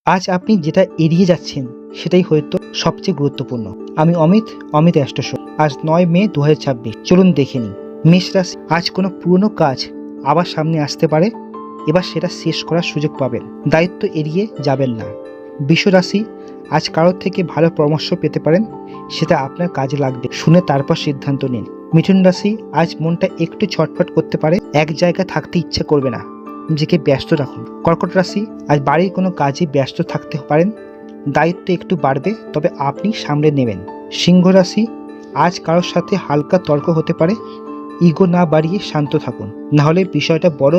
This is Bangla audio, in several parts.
আজ আপনি যেটা এড়িয়ে যাচ্ছেন সেটাই হয়তো সবচেয়ে গুরুত্বপূর্ণ। আমি অমিত অ্যাস্ট্রো। আজ ৯ মে ২০২৬। চলুন দেখে নিই। মেষ রাশি, আজ কোনো পুরনো কাজ আবার সামনে আসতে পারে। এবার সেটা শেষ করার সুযোগ পাবেন। দায়িত্ব এড়িয়ে যাবেন না। বৃষ রাশি, আজ কারোর থেকে ভালো পরামর্শ পেতে পারেন, সেটা আপনার কাজে লাগবে। শুনে তারপর সিদ্ধান্ত নিন। মিথুন রাশি, আজ মনটা একটু ছটফট করতে পারে, এক জায়গায় থাকতে ইচ্ছে করবে না। নিজেকে ব্যস্ত রাখুন। কর্কট রাশি, আজ বাড়ির কোনো কাজে ব্যস্ত থাকতে পারেন, দায়িত্ব একটু বাড়বে, তবে আপনি সামলে নেবেন। সিংহ রাশি, আজ কারোর সাথে হালকা তর্ক হতে পারে, ইগো না বাড়িয়ে শান্ত থাকুন, নাহলে বিষয়টা বড়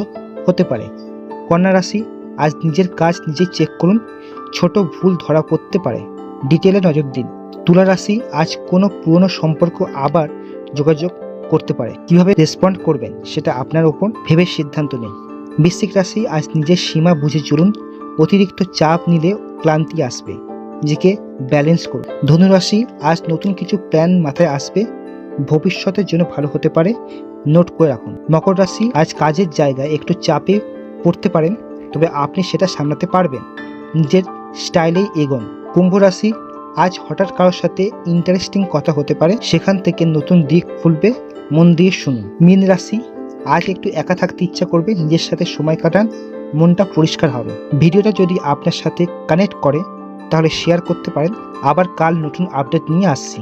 হতে পারে। কন্যা রাশি, আজ নিজের কাজ নিজে চেক করুন, ছোট ভুল ধরা পড়তে পারে, ডিটেলে নজর দিন। তুলা রাশি, আজ কোনো পুরনো সম্পর্ক আবার যোগাযোগ করতে পারে, কিভাবে রেসপন্ড করবেন সেটা আপনার উপর, ভেবে সিদ্ধান্ত নিন। বৃশ্চিক রাশি, আজ নিজের সীমা বুঝে চলুন, অতিরিক্ত চাপ নিলে ক্লান্তি আসবে, নিজেকে ব্যালেন্স করুন। ধনু রাশি, আজ নতুন কিছু প্ল্যান মাথায় আসবে, ভবিষ্যতের জন্য ভালো হতে পারে, নোট করে রাখুন। মকর রাশি, আজ কাজের জায়গায় একটু চাপে পড়তে পারেন, তবে আপনি সেটা সামলাতে পারবেন, নিজের স্টাইলেই এগোন। কুম্ভ রাশি, আজ হঠাৎ কারোর সাথে ইন্টারেস্টিং কথা হতে পারে, সেখান থেকে নতুন দিক খুলবে, মন দিয়ে শুনুন। মীন রাশি, আজ একটু একা থাকতে ইচ্ছা করবে, নিজের সাথে সময় কাটান, মনটা পরিষ্কার হবে। ভিডিওটা যদি আপনার সাথে কানেক্ট করে তাহলে শেয়ার করতে পারেন। আবার কাল নতুন আপডেট নিয়ে আসছি।